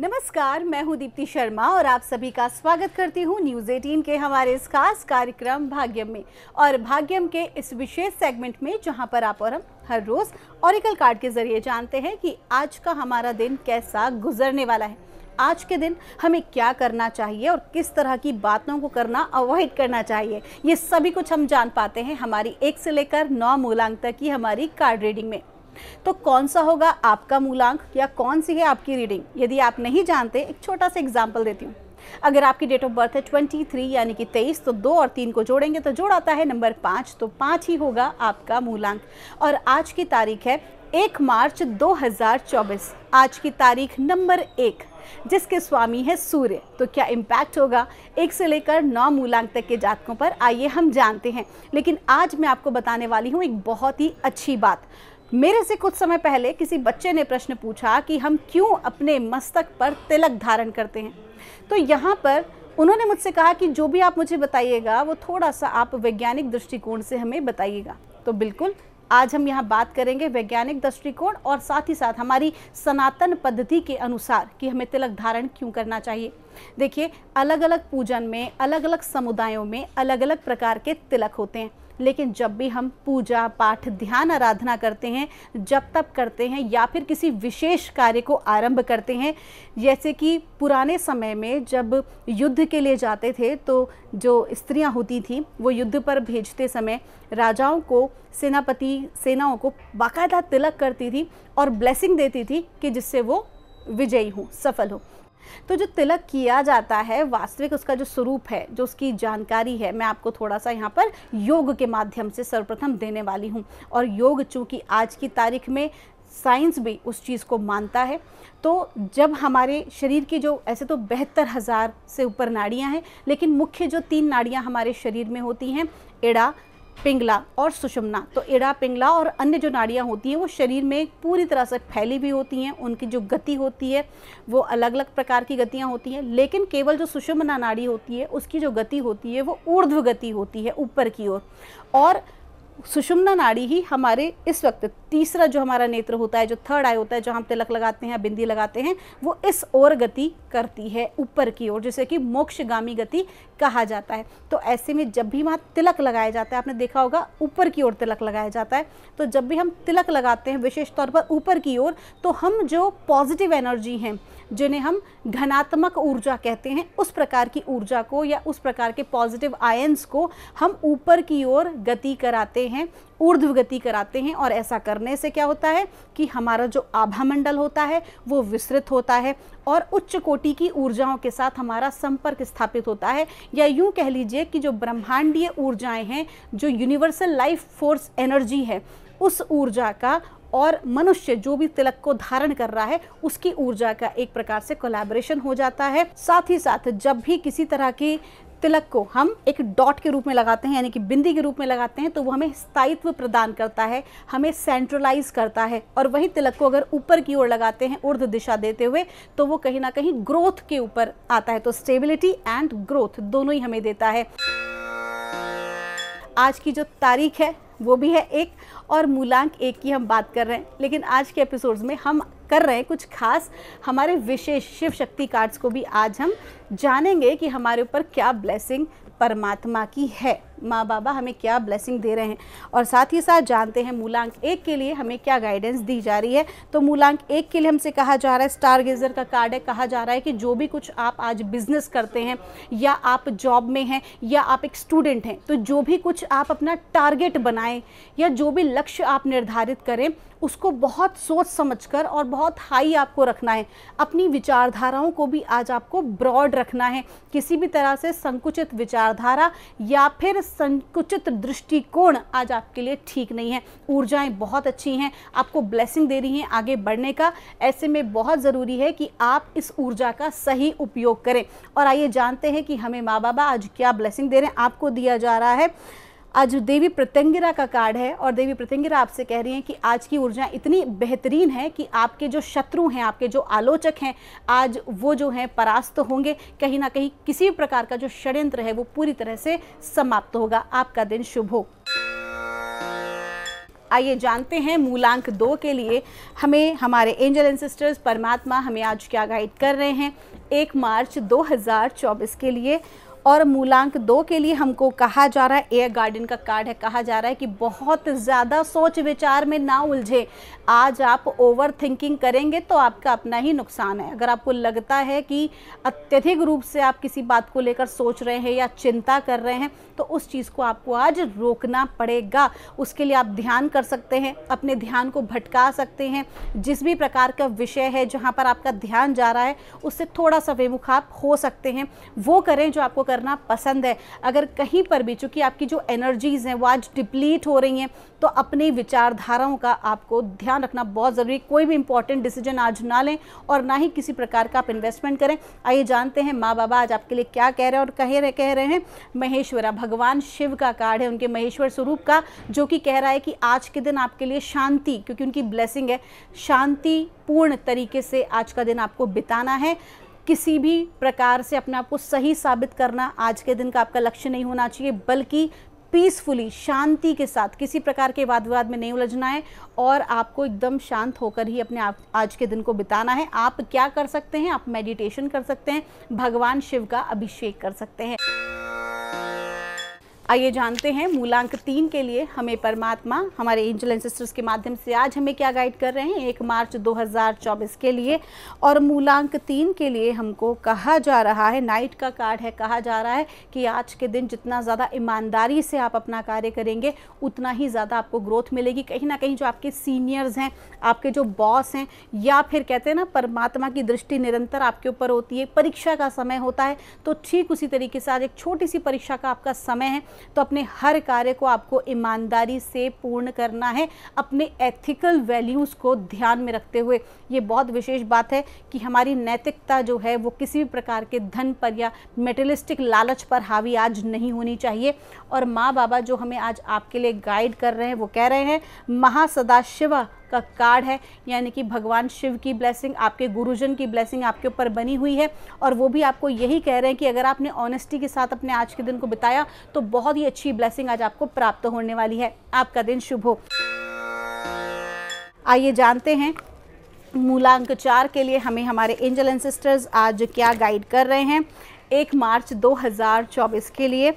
नमस्कार, मैं हूं दीप्ति शर्मा और आप सभी का स्वागत करती हूं न्यूज़ 18 के हमारे इस खास कार्यक्रम भाग्यम में। और भाग्यम के इस विशेष सेगमेंट में जहां पर आप और हम हर रोज ऑरेकल कार्ड के जरिए जानते हैं कि आज का हमारा दिन कैसा गुजरने वाला है, आज के दिन हमें क्या करना चाहिए और किस तरह की बातों को करना अवॉइड करना चाहिए, ये सभी कुछ हम जान पाते हैं हमारी 1 से लेकर 9 मूलांक तक की हमारी कार्ड रीडिंग में। तो कौन सा होगा आपका मूलांक या कौन सी है आपकी रीडिंग, यदि आप नहीं जानते, एक छोटा सा एग्जाम्पल देती हूँ। अगर आपकी डेट ऑफ बर्थ है 23 यानी कि 23, तो 2 और 3 को जोड़ेंगे तो जोड़ आता है नंबर 5, तो 5 ही होगा आपका मूलांक। और आज की तारीख है 1 मार्च 2024। आज की तारीख नंबर 1, जिसके स्वामी है सूर्य। तो क्या इम्पैक्ट होगा 1 से लेकर 9 मूलांक तक के जातकों पर, आइए हम जानते हैं। लेकिन आज मैं आपको बताने वाली हूँ एक बहुत ही अच्छी बात। मेरे से कुछ समय पहले किसी बच्चे ने प्रश्न पूछा कि हम क्यों अपने मस्तक पर तिलक धारण करते हैं। तो यहाँ पर उन्होंने मुझसे कहा कि जो भी आप मुझे बताइएगा वो थोड़ा सा आप वैज्ञानिक दृष्टिकोण से हमें बताइएगा। तो बिल्कुल आज हम यहाँ बात करेंगे वैज्ञानिक दृष्टिकोण और साथ ही साथ हमारी सनातन पद्धति के अनुसार कि हमें तिलक धारण क्यों करना चाहिए। देखिए, अलग अलग पूजन में, अलग अलग समुदायों में अलग अलग प्रकार के तिलक होते हैं, लेकिन जब भी हम पूजा पाठ, ध्यान, आराधना करते हैं, जब तब करते हैं या फिर किसी विशेष कार्य को आरंभ करते हैं, जैसे कि पुराने समय में जब युद्ध के लिए जाते थे तो जो स्त्रियां होती थी वो युद्ध पर भेजते समय राजाओं को, सेनापति सेनाओं को बाकायदा तिलक करती थी और ब्लेसिंग देती थी कि जिससे वो विजयी हो, सफल हो। तो जो तिलक किया जाता है, वास्तविक उसका जो स्वरूप है, जो उसकी जानकारी है, मैं आपको थोड़ा सा यहाँ पर योग के माध्यम से सर्वप्रथम देने वाली हूँ। और योग चूँकि आज की तारीख में साइंस भी उस चीज़ को मानता है, तो जब हमारे शरीर की जो ऐसे तो 72,000 से ऊपर नाड़ियाँ हैं, लेकिन मुख्य जो 3 नाड़ियाँ हमारे शरीर में होती हैं, एड़ा, पिंगला और सुषुम्ना। तो एड़ा, पिंगला और अन्य जो नाड़ियाँ होती हैं वो शरीर में पूरी तरह से फैली हुई होती हैं। उनकी जो गति होती है वो अलग अलग प्रकार की गतियाँ होती हैं, लेकिन केवल जो सुषुम्ना नाड़ी होती है उसकी जो गति होती है वो ऊर्ध्व गति होती है, ऊपर की ओर। और सुषुम्ना नाड़ी ही हमारे इस वक्त तीसरा जो हमारा नेत्र होता है, जो थर्ड आई होता है, जो हम तिलक लगाते हैं, बिंदी लगाते हैं, वो इस ओर गति करती है, ऊपर की ओर, जिसे कि मोक्षगामी गति कहा जाता है। तो ऐसे में जब भी वहाँ तिलक लगाया जाता है, आपने देखा होगा ऊपर की ओर तिलक लगाया जाता है। तो जब भी हम तिलक लगाते हैं विशेष तौर पर ऊपर की ओर, तो हम जो पॉजिटिव एनर्जी हैं, जिन्हें हम धनात्मक ऊर्जा कहते हैं, उस प्रकार की ऊर्जा को या उस प्रकार के पॉजिटिव आयंस को हम ऊपर की ओर गति कराते हैं, ऊर्ध्व गति कराते हैं। और ऐसा करने से क्या होता है कि हमारा जो आभा मंडल होता है वो विस्तृत होता है और उच्च कोटि की ऊर्जाओं के साथ हमारा संपर्क स्थापित होता है। या यूं कह लीजिए कि जो ब्रह्मांडीय ऊर्जाएं हैं, जो यूनिवर्सल लाइफ फोर्स एनर्जी है, उस ऊर्जा का और मनुष्य जो भी तिलक को धारण कर रहा है उसकी ऊर्जा का एक प्रकार से कोलैबोरेशन हो जाता है। साथ ही साथ जब भी किसी तरह की तिलक को हम एक डॉट के रूप में लगाते हैं, यानी कि बिंदी के रूप में लगाते हैं, तो वो हमें स्थायित्व प्रदान करता है, हमें सेंट्रलाइज करता है। और वही तिलक को अगर ऊपर की ओर लगाते हैं ऊर्ध्व दिशा देते हुए, तो वो कहीं ना कहीं ग्रोथ के ऊपर आता है। तो स्टेबिलिटी एंड ग्रोथ दोनों ही हमें देता है। आज की जो तारीख है वो भी है 1 और मूलांक 1 की हम बात कर रहे हैं। लेकिन आज के एपिसोड्स में हम कर रहे हैं कुछ खास, हमारे विशेष शिव शक्ति कार्ड्स को भी आज हम जानेंगे कि हमारे ऊपर क्या ब्लेसिंग परमात्मा की है, माँ बाबा हमें क्या ब्लेसिंग दे रहे हैं। और साथ ही साथ जानते हैं मूलांक 1 के लिए हमें क्या गाइडेंस दी जा रही है। तो मूलांक 1 के लिए हमसे कहा जा रहा है, स्टार गेजर का कार्ड है, कहा जा रहा है कि जो भी कुछ आप आज बिजनेस करते हैं, या आप जॉब में हैं, या आप एक स्टूडेंट हैं, तो जो भी कुछ आप अपना टारगेट बनाएं या जो भी लक्ष्य आप निर्धारित करें, उसको बहुत सोच समझकर और बहुत हाई आपको रखना है। अपनी विचारधाराओं को भी आज आपको ब्रॉड रखना है। किसी भी तरह से संकुचित विचारधारा या फिर संकुचित दृष्टिकोण आज आपके लिए ठीक नहीं है। ऊर्जाएं बहुत अच्छी हैं, आपको ब्लेसिंग दे रही हैं आगे बढ़ने का। ऐसे में बहुत ज़रूरी है कि आप इस ऊर्जा का सही उपयोग करें। और आइए जानते हैं कि हमें माँ बाबा आज क्या ब्लेसिंग दे रहे हैं। आपको दिया जा रहा है आज देवी प्रत्यंगिरा का कार्ड है और देवी प्रत्यंगिरा आपसे कह रही हैं कि आज की ऊर्जा इतनी बेहतरीन है कि आपके जो शत्रु हैं, आपके जो आलोचक हैं, आज वो जो हैं परास्त होंगे। कहीं ना कहीं किसी भी प्रकार का जो षड्यंत्र है वो पूरी तरह से समाप्त होगा। आपका दिन शुभ हो। आइए जानते हैं मूलांक 2 के लिए हमें हमारे एंजल एंड सिस्टर्स परमात्मा हमें आज क्या गाइड कर रहे हैं 1 मार्च 2024 के लिए। और मूलांक 2 के लिए हमको कहा जा रहा है, एयर गार्डन का कार्ड है, कहा जा रहा है कि बहुत ज़्यादा सोच विचार में ना उलझे। आज आप ओवर थिंकिंग करेंगे तो आपका अपना ही नुकसान है। अगर आपको लगता है कि अत्यधिक रूप से आप किसी बात को लेकर सोच रहे हैं या चिंता कर रहे हैं तो उस चीज़ को आपको आज रोकना पड़ेगा। उसके लिए आप ध्यान कर सकते हैं, अपने ध्यान को भटका सकते हैं। जिस भी प्रकार का विषय है जहाँ पर आपका ध्यान जा रहा है उससे थोड़ा सा विमुख आप हो सकते हैं, वो करें जो आपको करना पसंद है। अगर कहीं पर भी चूंकि आपकी जो एनर्जीज हैं वो आज डिप्लीट हो रही हैं तो अपनी विचारधाराओं का आपको ध्यान रखना बहुत ज़रूरी। कोई भी इंपॉर्टेंट डिसीजन आज ना लें और ना ही किसी प्रकार का आप इन्वेस्टमेंट करें। आइए जानते हैं माँ बाबा आज आपके लिए क्या कह रहे हैं। और कह रहे हैं महेश्वरा, भगवान शिव का कार्ड है, उनके महेश्वर स्वरूप का, जो कि कह रहा है कि आज के दिन आपके लिए शांति, क्योंकि उनकी ब्लेसिंग है, शांतिपूर्ण तरीके से आज का दिन आपको बिताना है। किसी भी प्रकार से अपने आप को सही साबित करना आज के दिन का आपका लक्ष्य नहीं होना चाहिए, बल्कि पीसफुली, शांति के साथ, किसी प्रकार के वाद विवाद में नहीं उलझना है और आपको एकदम शांत होकर ही अपने आप आज के दिन को बिताना है। आप क्या कर सकते हैं, आप मेडिटेशन कर सकते हैं, भगवान शिव का अभिषेक कर सकते हैं। आइए जानते हैं मूलांक 3 के लिए हमें परमात्मा हमारे एंजल एंड सिस्टर्स के माध्यम से आज हमें क्या गाइड कर रहे हैं 1 मार्च 2024 के लिए। और मूलांक 3 के लिए हमको कहा जा रहा है, नाइट का कार्ड है, कहा जा रहा है कि आज के दिन जितना ज़्यादा ईमानदारी से आप अपना कार्य करेंगे उतना ही ज़्यादा आपको ग्रोथ मिलेगी। कहीं ना कहीं जो आपके सीनियर्स हैं, आपके जो बॉस हैं, या फिर कहते हैं ना परमात्मा की दृष्टि निरंतर आपके ऊपर होती है। परीक्षा का समय होता है तो ठीक उसी तरीके से आज एक छोटी सी परीक्षा का आपका समय है, तो अपने हर कार्य को आपको ईमानदारी से पूर्ण करना है, अपने एथिकल वैल्यूज़ को ध्यान में रखते हुए। ये बहुत विशेष बात है कि हमारी नैतिकता जो है वो किसी भी प्रकार के धन पर या मेटेरियलिस्टिक लालच पर हावी आज नहीं होनी चाहिए। और माँ बाबा जो हमें आज आपके लिए गाइड कर रहे हैं वो कह रहे हैं, महासदाशिव का कार्ड है, यानी कि भगवान शिव की ब्लेसिंग, आपके गुरुजन की ब्लेसिंग आपके ऊपर बनी हुई है। और वो भी आपको यही कह रहे हैं कि अगर आपने ऑनेस्टी के साथ अपने आज के दिन को बिताया तो बहुत ही अच्छी ब्लेसिंग आज आपको प्राप्त होने वाली है। आपका दिन शुभ हो। आइए जानते हैं मूलांक 4 के लिए हमें हमारे एंजल एंड सिस्टर्स आज क्या गाइड कर रहे हैं 1 मार्च 2024 के लिए।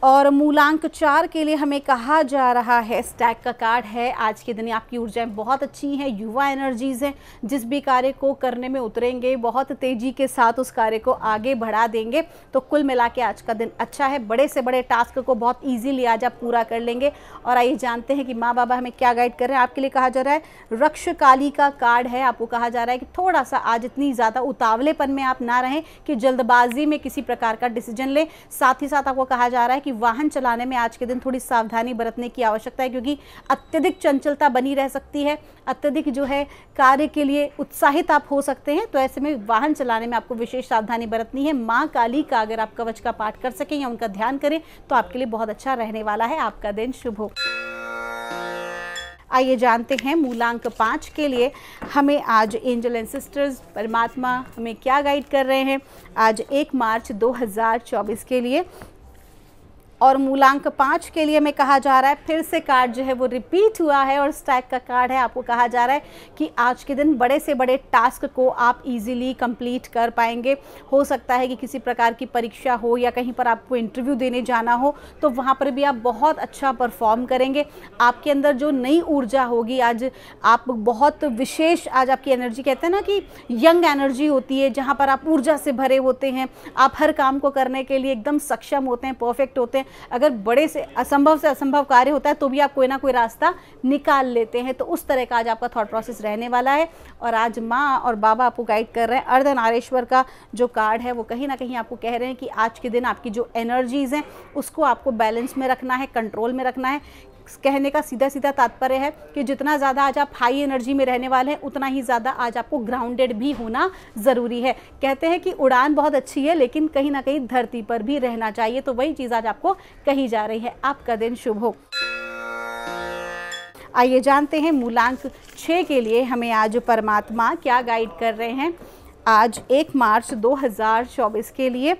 और मूलांक 4 के लिए हमें कहा जा रहा है, स्टैक का कार्ड है, आज के दिन आपकी ऊर्जाएं बहुत अच्छी हैं, युवा एनर्जीज़ हैं। जिस भी कार्य को करने में उतरेंगे बहुत तेज़ी के साथ उस कार्य को आगे बढ़ा देंगे। तो कुल मिला के आज का दिन अच्छा है, बड़े से बड़े टास्क को बहुत ईजीली आज आप पूरा कर लेंगे। और आइए जानते हैं कि माँ बाबा हमें क्या गाइड कर रहे हैं। आपके लिए कहा जा रहा है रक्षकाली का कार्ड है, आपको कहा जा रहा है कि थोड़ा सा आज इतनी ज़्यादा उतावलेपन में आप ना रहें कि जल्दबाजी में किसी प्रकार का डिसीजन लें। साथ ही साथ आपको कहा जा रहा है कि वाहन चलाने में आज के दिन थोड़ी सावधानी बरतने की आवश्यकता है, क्योंकि अत्यधिक चंचलता बनी रह सकती है, अत्यधिक जो है कार्य के लिए उत्साहित आप हो सकते हैं। तो ऐसे में वाहन चलाने में आपको विशेष सावधानी बरतनी है। माँ काली का अगर आप कवच का पाठ कर सकें या उनका ध्यान करें तो आपके लिए बहुत अच्छा रहने वाला है। आपका दिन शुभ हो। आइए जानते हैं मूलांक 5 के लिए हमें आज एंजल एंड सिस्टर्स परमात्मा हमें क्या गाइड कर रहे हैं आज 1 मार्च 2024 के लिए। और मूलांक 5 के लिए हमें कहा जा रहा है, फिर से कार्ड जो है वो रिपीट हुआ है और स्टैक का कार्ड है। आपको कहा जा रहा है कि आज के दिन बड़े से बड़े टास्क को आप इजीली कंप्लीट कर पाएंगे। हो सकता है कि किसी प्रकार की परीक्षा हो या कहीं पर आपको इंटरव्यू देने जाना हो तो वहाँ पर भी आप बहुत अच्छा परफॉर्म करेंगे। आपके अंदर जो नई ऊर्जा होगी, आज आप बहुत विशेष, आज आपकी एनर्जी, कहते हैं ना कि यंग एनर्जी होती है, जहाँ पर आप ऊर्जा से भरे होते हैं, आप हर काम को करने के लिए एकदम सक्षम होते हैं, परफेक्ट होते हैं। अगर बड़े से असंभव कार्य होता है तो भी आप कोई ना कोई रास्ता निकाल लेते हैं। तो उस तरह का आज आपका थॉट प्रोसेस रहने वाला है। और आज माँ और बाबा आपको गाइड कर रहे हैं, अर्धनारीश्वर का जो कार्ड है वो कहीं ना कहीं आपको कह रहे हैं कि आज के दिन आपकी जो एनर्जीज़ हैं उसको आपको बैलेंस में रखना है, कंट्रोल में रखना है। कहने का सीधा सीधा तात्पर्य है कि जितना ज़्यादा आज आप हाई एनर्जी में रहने वाले हैं उतना ही ज़्यादा आज आपको ग्राउंडेड भी होना ज़रूरी है। कहते हैं कि उड़ान बहुत अच्छी है लेकिन कहीं ना कहीं धरती पर भी रहना चाहिए, तो वही चीज़ आज आपको कही जा रही है। आपका दिन शुभ हो। आइए जानते हैं मूलांक 6 के लिए हमें आज परमात्मा क्या गाइड कर रहे हैं आज 1 मार्च 2024 के लिए।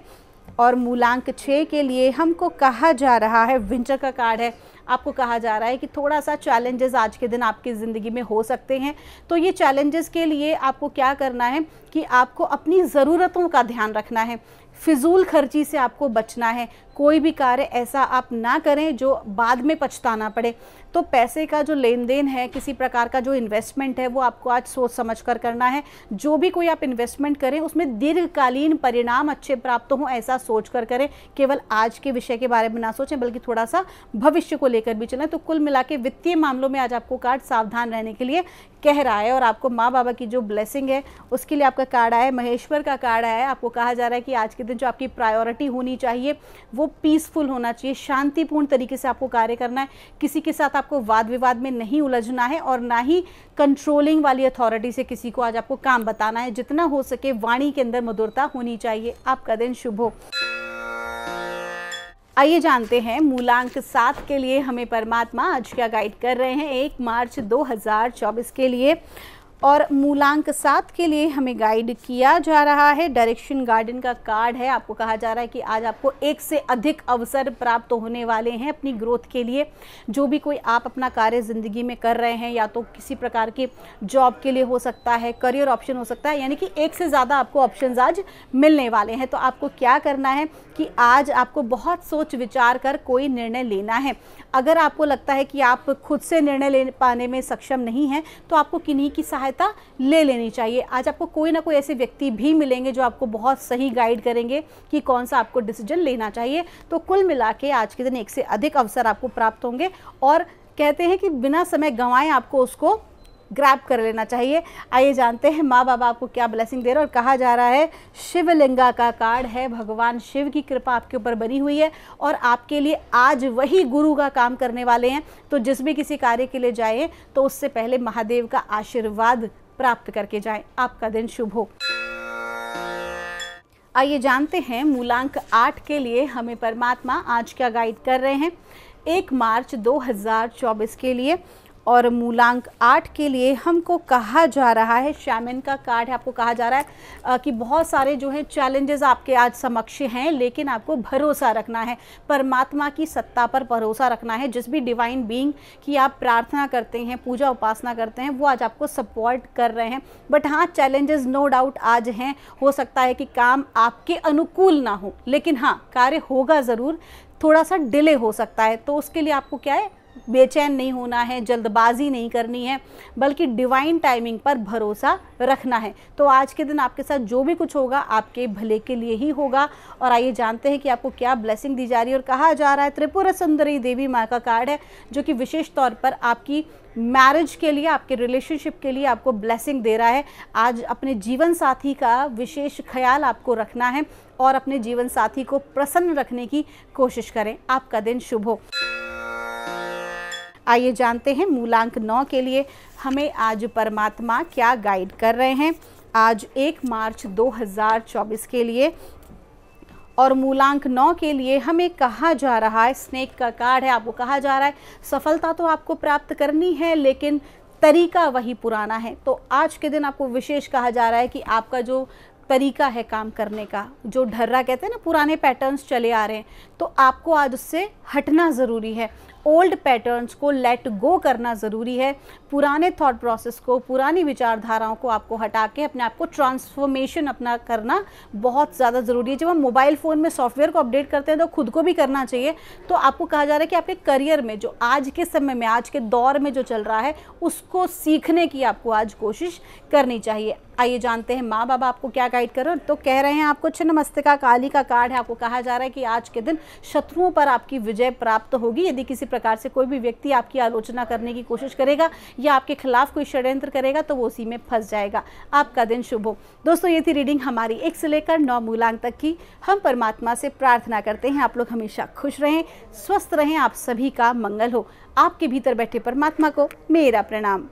और मूलांक 6 के लिए हमको कहा जा रहा है, विंटर का कार्ड है, आपको कहा जा रहा है कि थोड़ा सा चैलेंजेस आज के दिन आपकी ज़िंदगी में हो सकते हैं। तो ये चैलेंजेस के लिए आपको क्या करना है कि आपको अपनी ज़रूरतों का ध्यान रखना है, फिजूल खर्ची से आपको बचना है। कोई भी कार्य ऐसा आप ना करें जो बाद में पछताना पड़े। तो पैसे का जो लेन देन है, किसी प्रकार का जो इन्वेस्टमेंट है, वो आपको आज सोच समझ कर करना है। जो भी कोई आप इन्वेस्टमेंट करें उसमें दीर्घकालीन परिणाम अच्छे प्राप्त हों, ऐसा सोच कर करें। केवल आज के विषय के बारे में ना सोचें बल्कि थोड़ा सा भविष्य को लेकर भी चलें। तो कुल मिला के वित्तीय मामलों में आज आपको कार्ड सावधान रहने के लिए कह रहा है। और आपको माँ बाबा की जो ब्लेसिंग है उसके लिए आपका कार्ड आया है, महेश्वर का कार्ड आया है। आपको कहा जा रहा है कि आज के दिन जो आपकी प्रायोरिटी होनी चाहिए वो पीसफुल होना चाहिए, शांतिपूर्ण तरीके से आपको कार्य करना है। किसी के साथ आपको वाद विवाद में नहीं उलझना है और ना ही कंट्रोलिंग वाली अथॉरिटी से किसी को आज आपको काम बताना है। जितना हो सके वाणी के अंदर मधुरता होनी चाहिए। आपका दिन शुभ हो। आइए जानते हैं मूलांक 7 के लिए हमें परमात्मा आज क्या गाइड कर रहे हैं 1 मार्च 2024 के लिए। और मूलांक 7 के लिए हमें गाइड किया जा रहा है, डायरेक्शन गार्डन का कार्ड है। आपको कहा जा रहा है कि आज आपको एक से अधिक अवसर प्राप्त होने वाले हैं अपनी ग्रोथ के लिए। जो भी कोई आप अपना कार्य ज़िंदगी में कर रहे हैं, या तो किसी प्रकार के जॉब के लिए हो सकता है, करियर ऑप्शन हो सकता है, यानी कि एक से ज़्यादा आपको ऑप्शंस आज मिलने वाले हैं। तो आपको क्या करना है कि आज आपको बहुत सोच विचार कर कोई निर्णय लेना है। अगर आपको लगता है कि आप खुद से निर्णय ले पाने में सक्षम नहीं हैं तो आपको किन्हीं की सहायता ले लेनी चाहिए। आज आपको कोई ना कोई ऐसे व्यक्ति भी मिलेंगे जो आपको बहुत सही गाइड करेंगे कि कौन सा आपको डिसीजन लेना चाहिए। तो कुल मिला के आज के दिन एक से अधिक अवसर आपको प्राप्त होंगे और कहते हैं कि बिना समय गंवाए आपको उसको ग्रैब कर लेना चाहिए। आइए जानते हैं माँ बाबा आपको क्या ब्लेसिंग दे रहे हैं। और कहा जा रहा है शिवलिंगा का कार्ड है, भगवान शिव की कृपा आपके ऊपर बनी हुई है और आपके लिए आज वही गुरु का काम करने वाले हैं। तो जिस भी किसी कार्य के लिए जाएं तो उससे पहले महादेव का आशीर्वाद प्राप्त करके जाएं। आपका दिन शुभ हो। आइए जानते हैं मूलांक 8 के लिए हमें परमात्मा आज क्या गाइड कर रहे हैं 1 मार्च 2024 के लिए। और मूलांक 8 के लिए हमको कहा जा रहा है शैमन का कार्ड है। आपको कहा जा रहा है कि बहुत सारे जो है चैलेंजेस आपके आज समक्ष हैं, लेकिन आपको भरोसा रखना है, परमात्मा की सत्ता पर भरोसा रखना है। जिस भी डिवाइन बीइंग की आप प्रार्थना करते हैं, पूजा उपासना करते हैं, वो आज आपको सपोर्ट कर रहे हैं। बट हाँ, चैलेंजेस नो डाउट आज हैं। हो सकता है कि काम आपके अनुकूल ना हो, लेकिन हाँ कार्य होगा ज़रूर, थोड़ा सा डिले हो सकता है। तो उसके लिए आपको क्या है, बेचैन नहीं होना है, जल्दबाजी नहीं करनी है, बल्कि डिवाइन टाइमिंग पर भरोसा रखना है। तो आज के दिन आपके साथ जो भी कुछ होगा आपके भले के लिए ही होगा। और आइए जानते हैं कि आपको क्या ब्लेसिंग दी जा रही है। और कहा जा रहा है त्रिपुरा सुंदरी देवी माँ का कार्ड है, जो कि विशेष तौर पर आपकी मैरिज के लिए, आपके रिलेशनशिप के लिए आपको ब्लेसिंग दे रहा है। आज अपने जीवन साथी का विशेष ख्याल आपको रखना है और अपने जीवन साथी को प्रसन्न रखने की कोशिश करें। आपका दिन शुभ हो। आइए जानते हैं मूलांक 9 के लिए हमें आज परमात्मा क्या गाइड कर रहे हैं आज 1 मार्च 2024 के लिए। और मूलांक 9 के लिए हमें कहा जा रहा है स्नेक का कार्ड है। आपको कहा जा रहा है सफलता तो आपको प्राप्त करनी है, लेकिन तरीका वही पुराना है। तो आज के दिन आपको विशेष कहा जा रहा है कि आपका जो तरीका है काम करने का, जो ढर्रा कहते हैं ना, पुराने पैटर्न्स चले आ रहे हैं, तो आपको आज उससे हटना ज़रूरी है। ओल्ड पैटर्न्स को लेट गो करना ज़रूरी है। पुराने थॉट प्रोसेस को, पुरानी विचारधाराओं को आपको हटा के अपने आप को ट्रांसफॉर्मेशन अपना करना बहुत ज़्यादा ज़रूरी है। जब हम मोबाइल फ़ोन में सॉफ्टवेयर को अपडेट करते हैं तो खुद को भी करना चाहिए। तो आपको कहा जा रहा है कि आपके करियर में जो आज के समय में, आज के दौर में जो चल रहा है, उसको सीखने की आपको आज कोशिश करनी चाहिए। आइए जानते हैं माँ बाबा आपको क्या गाइड कर रहे हैं। तो कह रहे हैं आपको छिन्नमस्तिका काली का कार्ड है। आपको कहा जा रहा है कि आज के दिन शत्रुओं पर आपकी विजय प्राप्त होगी। यदि किसी प्रकार से कोई भी व्यक्ति आपकी आलोचना करने की कोशिश करेगा या आपके खिलाफ कोई षड्यंत्र करेगा तो वो उसी में फंस जाएगा। आपका दिन शुभ हो। दोस्तों, ये थी रीडिंग हमारी 1 से लेकर 9 मूलांक तक की। हम परमात्मा से प्रार्थना करते हैं आप लोग हमेशा खुश रहें, स्वस्थ रहें, आप सभी का मंगल हो। आपके भीतर बैठे परमात्मा को मेरा प्रणाम।